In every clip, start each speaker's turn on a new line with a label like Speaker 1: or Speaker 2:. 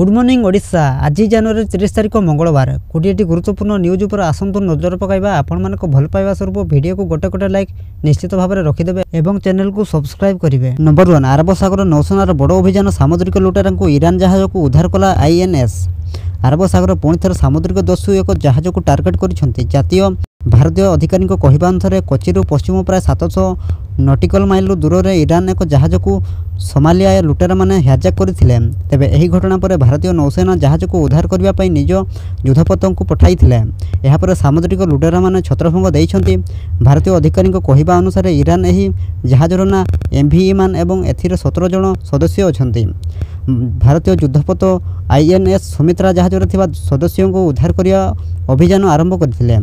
Speaker 1: Good morning Odisha. आज जनवरी 30 तारिख मंगलवार 20टी गुरुत्वपूर्ण न्यूज पर आसतु नजर पकाइबा। आपण मानक भल पाइबा स्वरूप वीडियो को गोटे गोटे लाइक निश्चित भाव में रखिदेवे एवं चैनल को सब्सक्राइब करेंगे। नंबर 1 अरब सागर नौसेनार बड़ अभियान सामुद्रिक लुटेरा को ईरान जहाज को उद्धार कला आईएनएस। अरब सागर पुणी थर सामुद्रिक दस्यु एक जहाज को टार्गेट कर जातीय भारतीय अधिकारी कहवा अनुसार कोची पश्चिम प्राय 700 नॉटिकल माइल दूर में ईरान एक जहाज को सोमालिया लुटेरा माने हाइजैक करथिले। तेबे एही घटना पर भारतीय नौसेना जहाज को उद्धार करबा पई निज युद्धपोतों को पठाइथिले। एहा पर सामुद्रिक लुटेरा माने छत्रभंग दैछंती। भारतीय अधिकारी कहवा अनुसार ईरान एही जहाजर ना MV ईमान एवं एथिरे 17 जन सदस्य अछंती। भारतीय युद्धपोत आईएनएस सुमित्रा जहाजर थिबा सदस्यों को उद्धार करिया अभियान आरंभ करथिले।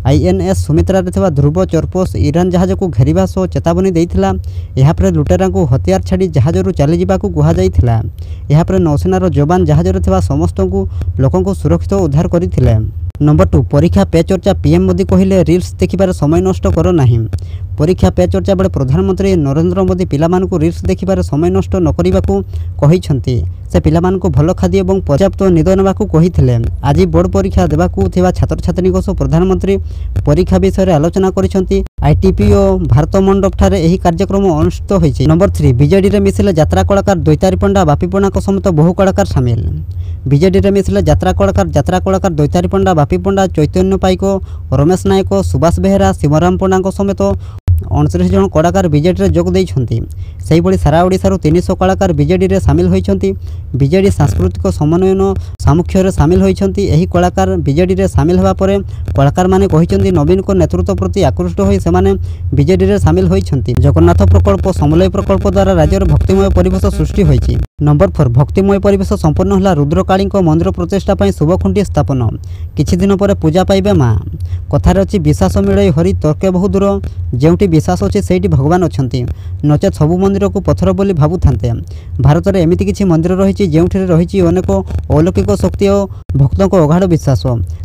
Speaker 1: आईएनएस सुमित्रा रे ध्रुव चर्पोस ईरान जहाज को घेरिबा सह चेतावनी देइथिला। एहा पर लुटेरा को हथियार छाड़ी जहाजरू चली जिबाकू गुहा जाइथिला। एहा पर नौसेनार जवान जहाजरे थिबा समस्त लोकों को सुरक्षित उद्धार करथिले। नंबर 2 परीक्षा पे चर्चा। पीएम मोदी कहले रील्स देखिबार समय नष्ट करो नहीं। परीक्षा पे चर्चा बेले प्रधानमंत्री नरेंद्र मोदी पिलामानकु रील्स देखिबार समय नष्ट न करिबाकू कहिसंती। से पिलामानकु भल खाद्य एवं पर्याप्त निद नेबाकू कहिथिले। आज बोर्ड परीक्षा देबाकू थिबा छात्र छात्रीଙ୍କ सह प्रधानमंत्री परीक्षा विषय आलोचना करिसंती। आईटीपीओ भारत मंडप ठारे एही कार्यक्रम अनुष्ठित होइछि। नंबर 3 बीजेडी रे मिसिले यात्रा कलाकार द्वैतारी पंडा बापी पंडा को समेत बहु कलाकार शामिल। बीजेडी रे मिसिले यात्रा कलाकार द्वैतारी पंडा बापी पंडा चैतन्य पाइक रमेश नायक सुभाष बेहेरा शिवराम पंडा को समेत 29 जन कलाकार बीजेडी रे जोग देइछंती। सेही बळी सारा ओडिसा रो 300 कलाकार बीजेडी रे शामिल होइछंती। बीजेडी सांस्कृतिक समन्वयन सामुख्य रे शामिल होइछंती। एही कलाकार बीजेडी रे शामिल हेबा परे कलाकार माने कहिछंती नवीन को नेतृत्व प्रति आकृष्ट होई से माने बीजेडी रे शामिल होइछंती। जगन्नाथ प्रकल्प समलय प्रकल्प द्वारा राज्यर भक्तिमय परिवेश सृष्टि होइछि। नंबर 4 भक्तिमय परिवेश संपन्न होला रुद्रकाली मंदिर प्रतिष्ठा पई शुभखुंटी स्थापन। किछि दिन पर पूजा पाइबे मां। कथार अछि विश्वास मिले हरि तर्के बहु दूर। जेउटी विश्वास अच्छे से भगवान अच्छा नचेत सबू मंदिर को पत्थर बोली भावुते। भारत में एमती किसी मंदिर रही जो रही अनेक अलौकिक शक्ति और भक्तों को अगाध विश्वास।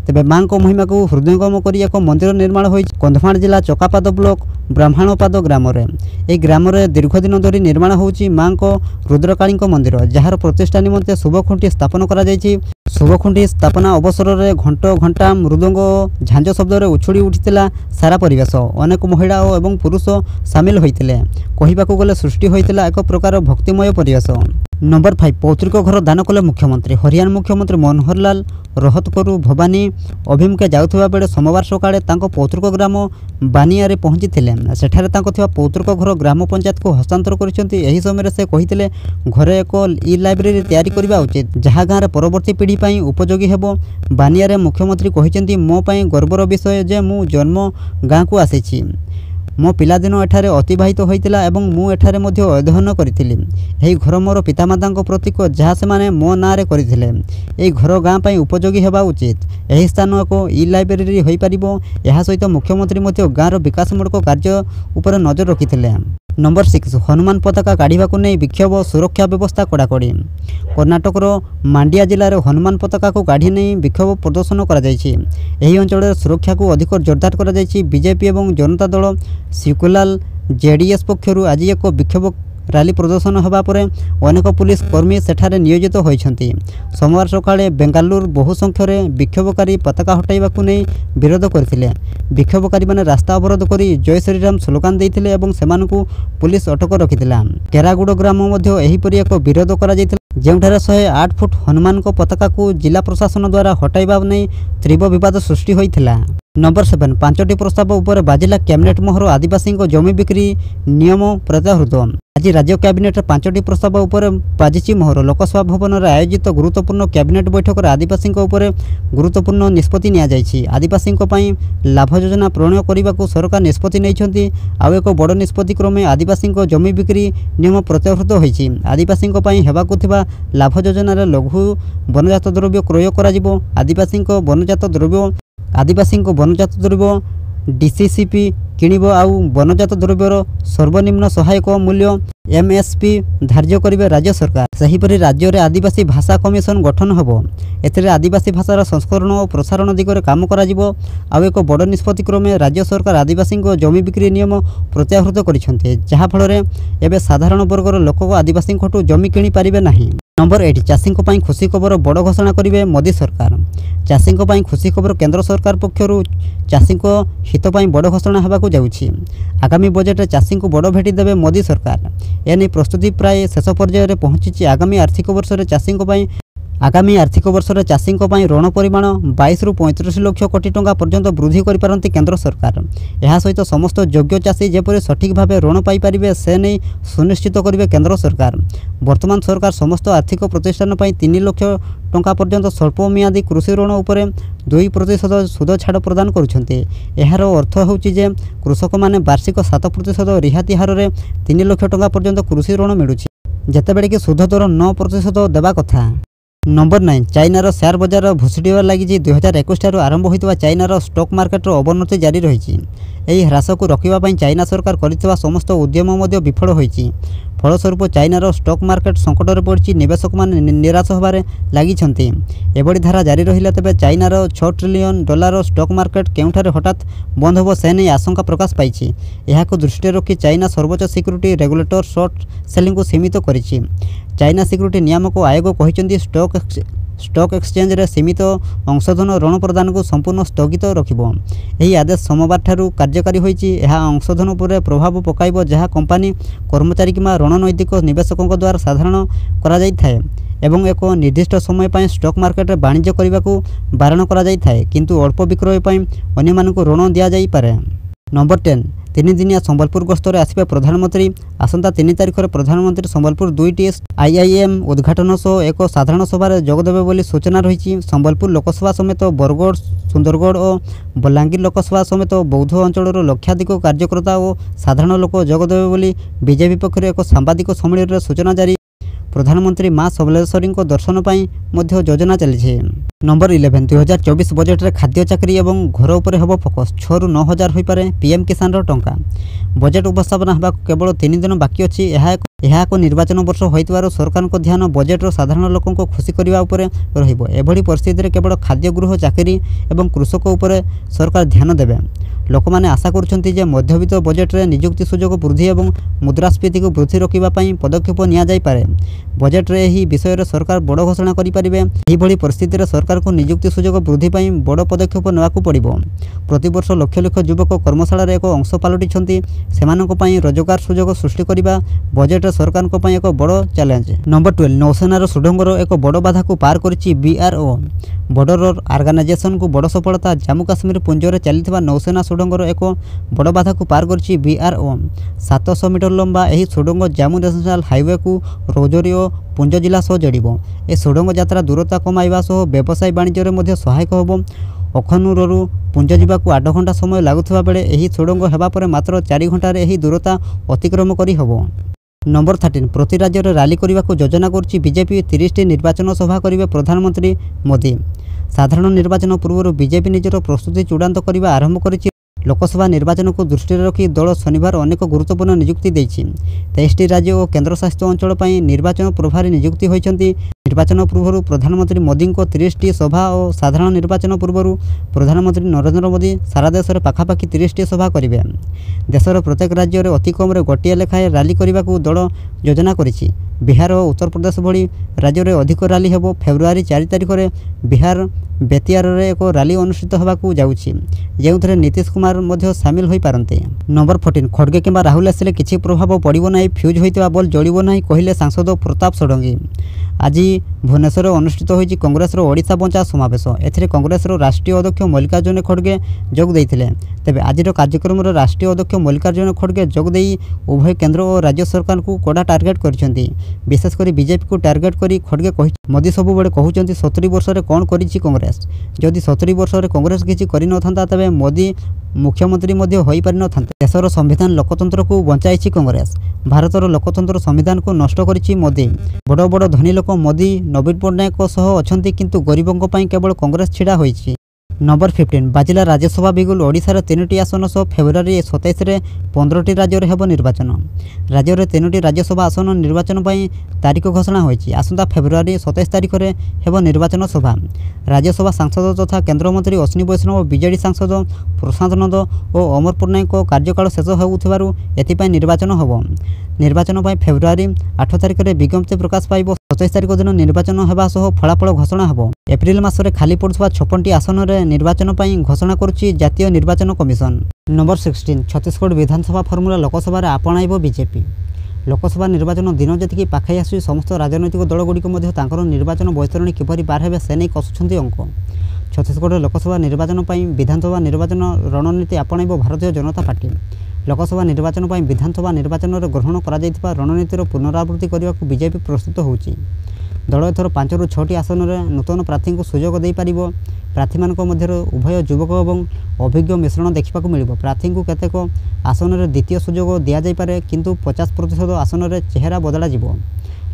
Speaker 1: तेज माँ को महिमा को हृदयंगम कर एक मंदिर निर्माण हो कंधमाल जिला चकापाद ब्लॉक ब्राह्मणपाद ग्राम ग्राम दीर्घ दिन धरी निर्माण होची माँ को रुद्रकाली मंदिर जार प्रतिष्ठा निमंते शुभखुंटी स्थापन करा जायछि। शुभखुंटी स्थापना अवसर में घंट घंटा मृदंग झांझ शब्द उछुड़ी उठिला सारा परिवेश। अनेक महिला और पुरुष सामिल होइतिले। कहिबाकू गले सृष्टि होइतिला एक प्रकार भक्तिमय परिवेश। नंबर 5 पौतृक घर दान कले मुख्यमंत्री। हरियाणा मुख्यमंत्री मनोहर लाल रोहतकरू भवानी अभिमुखे जाउथबा बेले सोमवार सकाळे तांको पौतृक ग्राम बानिया रे पहुंचीथिले। सेठारे तांको थिबा पौतृक घर ग्राम पंचायत को हस्तांतर करिसंती। एही समय से कहिथिले घरे एक ई लाइब्रेरी तैयारी करबा उचित जहा गाँव परवर्ती पीढ़ी पई उपयोगी हेबो। बानिया रे मुख्यमंत्री कहिसंती मो पई गर्वर विषय जे मु जन्म गाँ को आसीछि। मो पिलादिन एठारे अतिबाहित होइतिला एवं मु एठारे मध्य अध्ययन करिथिली। एही घर मोर पितामातांको प्रतीक जहाँ से माने मो नारे करिथिले। एही घर गाँ पई उपयोगी हेबा उचित। एही स्थान एक ई लाइब्रेरी होई परिबो। एहा सहित मुख्यमंत्री मध्य गाँर विकासमूलक कार्य उपर नजर रखिथिले। नंबर 6 हनुमान पताका काढ़ा नहीं विक्षोभ सुरक्षा व्यवस्था कड़ाकड़ी। कर्णाटकर मांडिया जिले में हनुमान पताका को काढ़ी नहीं विक्षोभ प्रदर्शन कर अंचल सुरक्षा को अधिक जोरदार कर बीजेपी और जनता दल सिकुलाल जेडीएस पक्षर आज एक विक्षोभ रैली प्रदर्शन होगा पर अनेक पुलिस कर्मी सेठारे नियोजित होइछंती। सोमवार सकाळे बेंगालुरु बहु संख्यारे विक्षोभकारी पताका हटाइबाकू नहीं विरोध करथिले। विक्षोभकारी माने रास्ता अवरोध करी जय श्रीराम स्लोगान देइथिले एवं सेमानकू पुलिस अटक रखिथिला। केरागुड़ ग्राम मध्य एहीपरि एक विरोध करा जाइथिला जेउठारे 108 फुट हनुमान को पताका को जिला प्रशासन द्वारा हटाइबा नहीं तीव्र विवाद सृष्टि होइथिला। नंबर 7 5टी प्रस्ताव उपर बाजिला कैबिनेट मोहर। आदिवासी जमी बिक्री नियम प्रत्याहृत। आज राज्य कैबिनेट 5टी प्रस्ताव उपर बाजिची मोहर। लोकसभा भवन में आयोजित गुरुत्वपूर्ण कैबिनेट बैठक में आदिवासी उपर गुरुत्वपूर्ण निष्पत्ति निया जायछि। आदिवासी लाभ योजना प्रणयन करने को सरकार निष्पत्ति नहीं। आउ एक बड़ निष्पत्ति क्रमे आदिवासी जमी बिक्री नियम प्रत्याहृत होइछि। आदिवासी हेबाकु थिबा लाभ योजना लघु वनजात द्रव्य क्रय करा। आदिवासी वनजात द्रव्य डीसीसीपी किणव आउ वनजात द्रव्यर सर्वनिम्न सहायक मूल्य एमएसपी धार्य करेंगे राज्य सरकार। सेहीपरि राज्य में आदिवासी भाषा कमिशन गठन होबो। एथिरे आदिवासी भाषार संस्करण और प्रसारण दिगरे काम कराजिबो। आउ एक बड़ निष्पत्ति क्रमे राज्य सरकार आदिवासी जमी बिक्री नियम प्रत्याहृत करिसेंते। जहा फल एबे साधारण वर्गर लोक आदिवासी जमी किणी पारिबे नाही। नंबर 8 चाषी खुशी खबर बड़ घोषणा करेंगे मोदी सरकार। चाषी खुशी खबर केंद्र सरकार पक्षर चाषी हित बड़ घोषणा होगा जाऊँगी। आगामी बजेट में चाषी को बड़ भेटी देवे मोदी सरकार। एने प्रस्तुति प्राय शेष पर्यायर पहुंची। आगामी आर्थिक वर्ष में चाषी ऋण परिमाण 22 ରୁ 35 लाख कोटी टंका पर्यंत वृद्धि करिपारंती केंद्र सरकार। यह सहित समस्त योग्य चाषी जेपरि सठिक भाव ऋण पाई पारिबे से नहीं सुनिश्चित करिवे केंद्र सरकार। वर्तमान सरकार समस्त आर्थिक प्रतिष्ठान 3 लाख टंका पर्यंत स्वल्प मियादी कृषि ऋण उपरे 2% सुध छाड़ प्रदान करुछन्ते। एहार अर्थ होउछि जे कृषक माने वार्षिक 7% रिहाती हार रे 3 लाख टंका पर्यंत कृषि ऋण मिलुछि, जेतेबेले कि सुध दर 9% देबा कथा। नंबर 9 चाइनार शेयर बजार भुशुड़ा लगी। 2021 ठार आरंभ होता चाइनार स्टॉक मार्केट अवनति जारी रही। यही ह्रास को रोकने चाइना सरकार कर समस्त उद्यम विफल होती। फलस्वरूप चाइनार स्टॉक मार्केट संकट में पड़ी निवेशक मैंने निराश होबार लगी। एभली धारा जारी रहिला तेबे चाइनार $6 ट्रिलियन स्टॉक मार्केट केउठारे हठात बंद हो से नहीं आशंका प्रकाश पाई। यह दृष्टि रखी चाइना सर्वोच्च सिक्यूरिटी रेगुलेटर शॉर्ट सेलिंग को सीमित करिछि। चाइना सिक्यूरिटी नियामक आयोग कहिसेंती स्टॉक एक्सचेंज रे सीमित अंशधन ऋण प्रदान को संपूर्ण स्थगित रखिबो। यही आदेश सोमवार ठारू कार्यकारी होईछि। यह अंशधन उपर प्रभाव पकाइबो जहाँ कंपनी कर्मचारी किंवा रणनैतिक निवेशकों द्वारा साधारण करा जाई थाए एवं एक निर्दिष्ट समय पर स्टॉक मार्केट रे वाणिज्य करने को बारण करा जाई थाए, किंतु अल्प विक्रय पर अन्य मानक ऋण दिया जाई पारे। नंबर 10 3 दिनिया संबलपुर गस्तर आसिबे प्रधानमंत्री। आसंता 3 तारिख में प्रधानमंत्री संबलपुर 2टी IIM उद्घाटन सह एक साधारण सभार जोगदेवे बोली सूचना रही। संबलपुर लोकसभा समेत बरगढ़, सुंदरगढ़ और बलांगीर लोकसभा समेत बौद्ध अंचल लक्षाधिक कार्यकर्ता और साधारण लोक जोगदेवे बोली बीजेपी पक्षर एक सांबादिक सम्मेलन सूचना जारी। प्रधानमंत्री माँ सबलेश्वरी दर्शन पर योजना चली। नंबर 11 2024 बजेट रे खाद्य चाकरी एवं घर उपर हेब फोकस। 6 ରୁ 9 हजार हो पारे पीएम किसान टंका। बजेट उपस्थापना होगा केवल 3 दिन बाकी अच्छी। यह एक निर्वाचन वर्ष होइतबार सरकार को ध्यान बजेट साधारण लोकों को खुशी करने उपर रहिबो। एभली परिस्थिति केवल खाद्य गृह चाकरी एवं कृषक उपर सरकार ध्यान देवे। लोक मैंने आशा करुछन्ति जे मध्यवित्त बजेट रे नियुक्ति सुजोग वृद्धि एवं मुद्रास्फीति को वृद्धि रोकवा पदक्षेप निया जाई पारे। बजेट रे एही विषय रे सरकार बड़ घोषणा करि परिबे। एही भली परिस्थिति रे सरकार को नियुक्ति सुजोग वृद्धि पई बड़ पदक्षेप नेवाकू पड़िबो। प्रतिवर्ष लक्ष लक्ष युवक कर्मशाला रे एक अंश पालटिछन्ति। सेमानक पई रोजगार सुजोग सृष्टि करिबा बजेट रे सरकार को पई एक बड़ चैलेंज। नंबर 12 नौसेनार सुडंगर एक बड़ बाधा को पार करिछि BRO। बॉर्डर ऑर्गेनाइजेशन को बड़ सफलता। जम्मू काश्मीर पुंजरे चलता नौसेना सुडंगर एक बड़ बाधा को पार करिछि BRO। 700 मीटर लंबा यह सुडंग जम्मू नेशनल हाईवे को रौजोरी और पुंज जिला सह जोड़िबो। ए सुडंग यात्रा दूरता कमाइबा सह व्यवसाय वाणिज्य में सहायक होबो। अखनूरु पुंज जावाक 8 घंटा समय लगुवा बेले यह सुडंग हेबा परे मात्र 4 घंटार यह दूरता अतिक्रम करी हबो। नंबर 13 प्रति राज्य में रैली करने को योजना करुच्ची बीजेपी। 30टी निर्वाचन सभा करेंगे प्रधानमंत्री मोदी। साधारण निर्वाचन पूर्व बीजेपी निजर प्रस्तुति चूड़ांत करने आरंभ करिछि। लोकसभा निर्वाचन को दृष्टि रखी दल शनिवार अनेक गुरुत्वपूर्ण नियुक्ति देछि। 23टी राज्य और केन्द्रशासित अंचल पर निर्वाचन प्रभारी नियुक्ति होइछन्ति। निर्वाचन पूर्व प्रधानमंत्री मोदी को 30टी सभा और साधारण निर्वाचन पूर्व प्रधानमंत्री नरेंद्र मोदी सारा देश में पाखापाखि 30टी सभा करेंगे। देशर प्रत्येक राज्य में अति कम गोटे लेखाएं रैली करने को दल योजना करिछि। बिहार और उत्तर प्रदेश भली राज्य में अधिक रैली हेबो। फेब्रुआरी 4 तारिख में बिहार बेतियार रे एक रैली अनुष्ठित होगाकू जाउछि, जेउथरे नीतीश कुमार मध्य सामिल होई पारंते। नंबर 14 खड़गे किंबा राहुल आसिले किछि प्रभाव पड़िबो नाही। फ्यूज होइतबा बल जळिबो नाही कहिले सांसद प्रताप षडंगी। आज भुवनेश्वर अनुष्ठित होइछि कांग्रेस ओडिशा बंचा समावेश। एथिरे कांग्रेस राष्ट्रीय अध्यक्ष मल्लिकार्जुन खड़गे जोग दैथिले। तेबे आजिर कार्यक्रम राष्ट्रीय अध्यक्ष मल्लिकार्जुन खड़गे जोग देई उभय केंद्र और राज्य सरकार को कड़ा टार्गेट करिसेंति। विशेषकर बीजेपी को टार्गेट करी खड़गे कहि मोदी सबु बडे कहउचंती 70 वर्ष रे कोन करिछि कांग्रेस। जदि 70 वर्ष रे कांग्रेस किछि करि न थांता तबे मोदी मुख्यमंत्री मध्य होई पारि न थांते। देशर संविधान लोकतंत्र को बंचाइछि कांग्रेस। भारतर लोकतंत्र संविधान को नष्ट करिछि मोदी। बड़ बड़ धनी लोक मोदी नवीन पट्टनायक सह अछंती, किंतु गरीबों पई केवल कांग्रेस छिड़ा होइछि। नंबर 15 बाजिला राज्यसभा बिगुल। ओडिशार 3टी आसन सह फेब्रुआरी 27 रे 15टी राज्य रे हेबो निर्वाचन। राज्य रे 3टी राज्यसभा आसन निर्वाचन पई तारीख घोषणा होइछि। आसंता फेब्रुआरी 27 तारिख रे हेबो निर्वाचन सभा। राज्यसभा सांसद तथा केंद्रमंत्री अश्विनी वैष्णव, बीजेडी सांसद प्रशांत नंद और अमर पट्टनायक कार्यकाल शेष होउथिबारु एथिपई निर्वाचन होबो। ନିର୍ବାଚନ ପାଇଁ ଫେବୃଆରୀ 8 ତାରିଖରେ ବିଜ୍ଞପ୍ତି ପ୍ରକାଶ ପାଇବ। 27 ତାରିଖ ଦିନ ନିର୍ବାଚନ ହେବା ସହ ଫଳାଫଳ ଘୋଷଣା ହେବ। ଏପ୍ରିଲ ମାସରେ ଖାଲି ପଡ଼ୁଥିବା 56ଟି ଆସନରେ ନିର୍ବାଚନ ପାଇଁ ଘୋଷଣା କରୁଛି ଜାତୀୟ ନିର୍ବାଚନ କମିଶନ। ନମ୍ବର 16 ଛତିଶଗଡ଼ ବିଧାନସଭା ଫର୍ମୁଲା ଲୋକସଭାରେ ଆପଣାଇବ ବିଜେପି। ଲୋକସଭା ନିର୍ବାଚନ ଦିନ ଯେତିକି ପାଖେଇ ଆସୁଛି ସମସ୍ତ ରାଜନୈତିକ ଦଳଗୁଡ଼ିକ ମଧ୍ୟ ତାଙ୍କର ନିର୍ବାଚନ ବୈତରଣୀ କିପରି ପାର ହେବେ ସେ ନେଇ କଷୁଛନ୍ତି ଅଙ୍କ। ଛତିଶଗଡ଼ରେ ଲୋକସଭା ନିର୍ବାଚନ ପାଇଁ ବିଧାନସଭା ନିର୍ବାଚନ ରଣନୀତି ଆପଣାଇବ ଭାରତୀୟ ଜନତା ପାର୍ଟି। ଲୋକସଭା ନିର୍ବାଚନ ପାଇଁ ବିଧାନସଭା ନିର୍ବାଚନରେ ଗ୍ରହଣ କରାଯାଇଥିବା ରଣନୀତିର ପୁନରାବୃତ୍ତି କରିବାକୁ ବିଜେପି ପ୍ରସ୍ତୁତ ହେଉଛି। ଦଳ ଏଥର 5ରୁ 6ଟି ଆସନରେ ନୂତନ ପ୍ରାର୍ଥୀଙ୍କୁ ସୁଯୋଗ ଦେଇପାରିବ। ପ୍ରାର୍ଥୀମାନଙ୍କ ମଧ୍ୟରେ ଉଭୟ ଯୁବକ ଏବଂ ଅଭିଜ୍ଞ ମିଶ୍ରଣ ଦେଖିବାକୁ ମିଳିବ। ପ୍ରାର୍ଥୀଙ୍କୁ କେତେକ ଆସନରେ ଦ୍ୱିତୀୟ ସୁଯୋଗ ଦିଆଯାଇପାରେ, କିନ୍ତୁ 50% ଆସନରେ ଚେହେରା ବଦଳାଯିବ।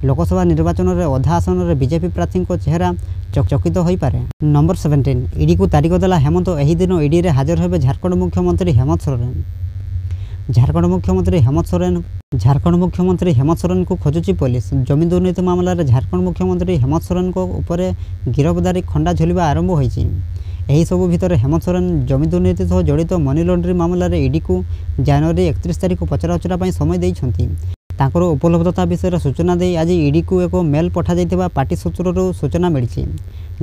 Speaker 1: ଲୋକସଭା ନିର୍ବାଚନରେ ଅଧା ଆସନରେ ବିଜେପି ପ୍ରାର୍ଥୀଙ୍କ ଚେହେରା ଚକିତ ହୋଇପାରେ। ନମ୍ବର 17 ଇଡିକୁ ତାରିଖ ଦେଲା ହେମନ୍ତ। ଏହି ଦିନ ଇଡିରେ ହାଜର ହେବେ ଝାଡ଼ଖଣ୍ଡ ମୁଖ୍ୟମନ୍ତ୍ରୀ ହେମନ୍ତ ସୋରେନ। ଝାଡ଼ଖଣ୍ଡ ମୁଖ୍ୟମନ୍ତ୍ରୀ ହେମନ୍ତ ସୋରେନଙ୍କୁ ଖୋଜୁଛି ପୋଲିସ। ଜମି ଦୁର୍ନୀତି ମାମଲାରେ ଝାଡ଼ଖଣ୍ଡ ମୁଖ୍ୟମନ୍ତ୍ରୀ ହେମନ୍ତ ସୋରେନଙ୍କ ଉପରେ ଗିରଫଦାରୀ ଖଣ୍ଡା ଝୁଲିବା ଆରମ୍ଭ ହୋଇଛି। ଏହିସବୁ ଭିତରେ ହେମନ୍ତ ସୋରେନ ଜମି ଦୁର୍ନୀତି ସହ ଜଡ଼ିତ ମନି ଲଣ୍ଡ୍ରିଂ ମାମଲାରେ ଇଡିକୁ ଜାନୁଆରୀ 31 ତାରିଖ ପଚରାଉଚରା ପାଇଁ ସମୟ ଦେଇଛନ୍ତି। ତାଙ୍କର ଉପଲବ୍ଧତା ବିଷୟରେ ସୂଚନା ଦେଇ ଆଜି ଇଡିକୁ ଏକ ମେଲ୍ ପଠାଯାଇଥିବା ପାର୍ଟି ସୂତ୍ରରୁ ସୂଚନା ମିଳିଛି।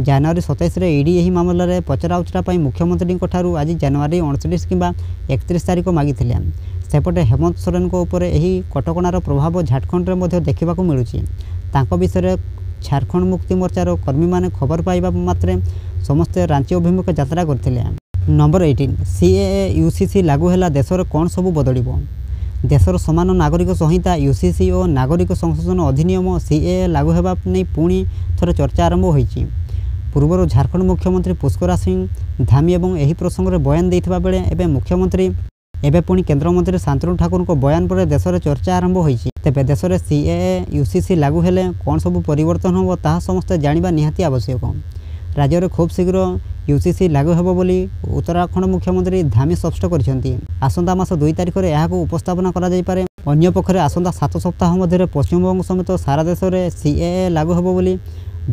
Speaker 1: ଜାନୁଆରୀ 27ରେ ଇଡି ଏହି ମାମଲାରେ ପଚରାଉଚରା ପାଇଁ ମୁଖ୍ୟମନ୍ତ୍ରୀଙ୍କଠାରୁ ଆଜି ଜାନୁଆରୀ 29 କିମ୍ବା 31 ତାରିଖ ମାଗିଥିଲେ। ସେପଟେ ହେମନ୍ତ ସୋରେନଙ୍କ ଉପରେ ଏହି କଟକଣାର ପ୍ରଭାବ ଝାଡ଼ଖଣ୍ଡରେ ମଧ୍ୟ ଦେଖିବାକୁ ମିଳୁଛି। ତାଙ୍କ ବିଷୟରେ ଝାଡ଼ଖଣ୍ଡ ମୁକ୍ତି ମୋର୍ଚ୍ଚାର କର୍ମୀମାନେ ଖବର ପାଇବା ମାତ୍ରେ ସମସ୍ତେ ରାଞ୍ଚି ଅଭିମୁଖେ ଯାତ୍ରା କରିଥିଲେ। ନମ୍ବର 18 ସିଏଏ ୟୁସିସି ଲାଗୁ ହେଲା, ଦେଶରେ କ'ଣ ସବୁ ବଦଳିବ? ଦେଶର ସମାନ ନାଗରିକ ସଂହିତା ୟୁସିସି ଓ ନାଗରିକ ସଂଶୋଧନ ଅଧିନିୟମ ସିଏଏ ଲାଗୁ ହେବା ନେଇ ପୁଣି ଥରେ ଚର୍ଚ୍ଚା ଆରମ୍ଭ ହୋଇଛି। ପୂର୍ବରୁ ଝାଡ଼ଖଣ୍ଡ ମୁଖ୍ୟମନ୍ତ୍ରୀ ପୁଷ୍କରା ସିଂ ଧାମୀ ଏବଂ ଏହି ପ୍ରସଙ୍ଗରେ ବୟାନ ଦେଇଥିବା ବେଳେ ଏବେ ପୁଣି କେନ୍ଦ୍ରମନ୍ତ୍ରୀ ଶାନ୍ତନୁ ଠାକୁରଙ୍କ ବୟାନ ପରେ ଦେଶରେ ଚର୍ଚ୍ଚା ଆରମ୍ଭ ହୋଇଛି। ତେବେ ଦେଶରେ ସିଏଏ ୟୁସିସି ଲାଗୁ ହେଲେ କ'ଣ ସବୁ ପରିବର୍ତ୍ତନ ହେବ ତାହା ସମସ୍ତେ ଜାଣିବା ନିହାତି ଆବଶ୍ୟକ। ରାଜ୍ୟରେ ଖୁବ୍ ଶୀଘ୍ର ୟୁସିସି ଲାଗୁ ହେବ ବୋଲି ଉତ୍ତରାଖଣ୍ଡ ମୁଖ୍ୟମନ୍ତ୍ରୀ ଧାମୀ ସ୍ପଷ୍ଟ କରିଛନ୍ତି। ଆସନ୍ତା ମାସ 2 ତାରିଖରେ ଏହାକୁ ଉପସ୍ଥାପନା କରାଯାଇପାରେ। ଅନ୍ୟପକ୍ଷରେ ଆସନ୍ତା 7 ସପ୍ତାହ ମଧ୍ୟରେ ପଶ୍ଚିମବଙ୍ଗ ସମେତ ସାରା ଦେଶରେ ସିଏଏ ଲାଗୁ ହେବ ବୋଲି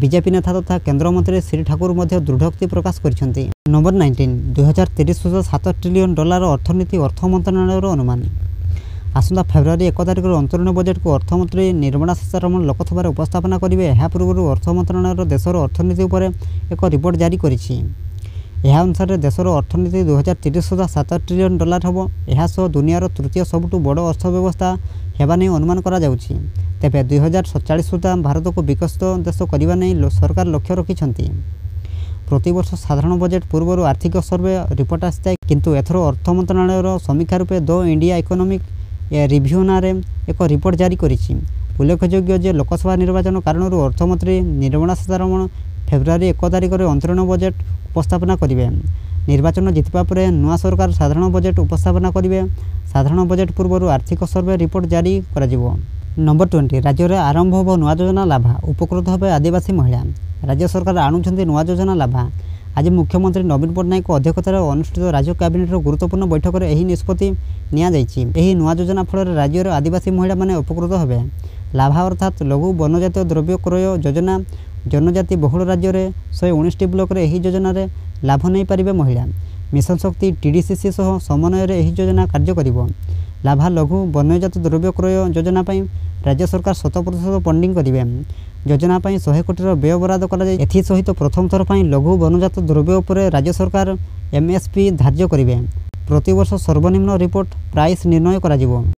Speaker 1: ବିଜେପି ନେତା ତଥା କେନ୍ଦ୍ରମନ୍ତ୍ରୀ ଶ୍ରୀ ଠାକୁର ମଧ୍ୟ ଦୃଢ଼ୋକ୍ତି ପ୍ରକାଶ କରିଛନ୍ତି। ନମ୍ବର 19 2030 ସୁଦ୍ଧା $7 ଟ୍ରିଲିୟନ୍ ଅର୍ଥନୀତି ଅର୍ଥ ମନ୍ତ୍ରଣାଳୟର ଅନୁମାନ। ଆସନ୍ତା ଫେବୃଆରୀ 1 ତାରିଖରେ ଅନ୍ତରୀଣ ବଜେଟକୁ ଅର୍ଥମନ୍ତ୍ରୀ ନିର୍ମଳା ସୀତାରମଣ ଲୋକସଭାରେ ଉପସ୍ଥାପନା କରିବେ। ଏହା ପୂର୍ବରୁ ଅର୍ଥ ମନ୍ତ୍ରଣାଳୟ ଦେଶର ଅର୍ଥନୀତି ଉପରେ ଏକ ରିପୋର୍ଟ ଜାରି କରିଛି। ଏହା ଅନୁସାରେ ଦେଶର ଅର୍ଥନୀତି 2030 ସୁଦ୍ଧା $7 ଟ୍ରିଲିୟନ୍ ହେବ। ଏହା ସହ ଦୁନିଆର ତୃତୀୟ ସବୁଠୁ ବଡ଼ ଅର୍ଥବ୍ୟବସ୍ଥା ହେବା ନେଇ ଅନୁମାନ କରାଯାଉଛି। ତେବେ 2047 ସୁଦ୍ଧା ଭାରତକୁ ବିକଶିତ ଦେଶ କରିବା ନେଇ ସରକାର ଲକ୍ଷ୍ୟ ରଖିଛନ୍ତି। ପ୍ରତିବର୍ଷ ସାଧାରଣ ବଜେଟ୍ ପୂର୍ବରୁ ଆର୍ଥିକ ସର୍ଭେ ରିପୋର୍ଟ ଆସିଥାଏ, କିନ୍ତୁ ଏଥର ଅର୍ଥ ମନ୍ତ୍ରଣାଳୟର ସମୀକ୍ଷା ରୂପେ ଦ ଇଣ୍ଡିଆ ଇକୋନୋମିକ୍ ରିଭ୍ୟୁ ନାଁରେ ଏକ ରିପୋର୍ଟ ଜାରି କରିଛି। ଉଲ୍ଲେଖଯୋଗ୍ୟ ଯେ ଲୋକସଭା ନିର୍ବାଚନ କାରଣରୁ ଅର୍ଥମନ୍ତ୍ରୀ ନିର୍ମଳା ସୀତାରମଣ ଫେବୃଆରୀ 1 ତାରିଖରେ ଅନ୍ତରୀଣ ବଜେଟ୍ ଉପସ୍ଥାପନା କରିବେ। ନିର୍ବାଚନ ଜିତିବା ପରେ ନୂଆ ସରକାର ସାଧାରଣ ବଜେଟ୍ ଉପସ୍ଥାପନା କରିବେ। ସାଧାରଣ ବଜେଟ୍ ପୂର୍ବରୁ ଆର୍ଥିକ ସର୍ଭେ ରିପୋର୍ଟ ଜାରି କରାଯିବ। ନମ୍ବର 20 ରାଜ୍ୟରେ ଆରମ୍ଭ ହେବ ନୂଆ ଯୋଜନା ଲାଭା, ଉପକୃତ ହେବେ ଆଦିବାସୀ ମହିଳା। ରାଜ୍ୟ ସରକାର ଆଣୁଛନ୍ତି ନୂଆ ଯୋଜନା ଲାଭା। ଆଜି ମୁଖ୍ୟମନ୍ତ୍ରୀ ନବୀନ ପଟ୍ଟନାୟକଙ୍କ ଅଧ୍ୟକ୍ଷତାରେ ଅନୁଷ୍ଠିତ ରାଜ୍ୟ କ୍ୟାବିନେଟ୍ର ଗୁରୁତ୍ୱପୂର୍ଣ୍ଣ ବୈଠକରେ ଏହି ନିଷ୍ପତ୍ତି ନିଆଯାଇଛି। ଏହି ନୂଆ ଯୋଜନା ଫଳରେ ରାଜ୍ୟର ଆଦିବାସୀ ମହିଳାମାନେ ଉପକୃତ ହେବେ। ଲାଭା ଅର୍ଥାତ୍ ଲଘୁ ବନଜାତୀୟ ଦ୍ରବ୍ୟ କ୍ରୟ ଯୋଜନା। ଜନଜାତି ବହୁଳ ରାଜ୍ୟରେ 119ଟି ବ୍ଲକରେ ଏହି ଯୋଜନାରେ ଲାଭ ନେଇପାରିବେ ମହିଳା। ମିଶନ ଶକ୍ତି ଟିଡିସିସି ସହ ସମନ୍ୱୟରେ ଏହି ଯୋଜନା କାର୍ଯ୍ୟ କରିବ। ଲାଭା ଲଘୁ ବନ୍ୟଜାତ ଦ୍ରବ୍ୟ କ୍ରୟ ଯୋଜନା ପାଇଁ ରାଜ୍ୟ ସରକାର 100% ଫଣ୍ଡିଂ କରିବେ। ଯୋଜନା ପାଇଁ 100 କୋଟିର ବ୍ୟୟ ବରାଦ କରାଯାଇ ଏଥିସହିତ ପ୍ରଥମ ଥର ପାଇଁ ଲଘୁ ବନଜାତ ଦ୍ରବ୍ୟ ଉପରେ ରାଜ୍ୟ ସରକାର MSP ଧାର୍ଯ୍ୟ କରିବେ। ପ୍ରତିବର୍ଷ ସର୍ବନିମ୍ନ ରିପୋର୍ଟ ପ୍ରାଇସ୍ ନିର୍ଣ୍ଣୟ କରାଯିବ।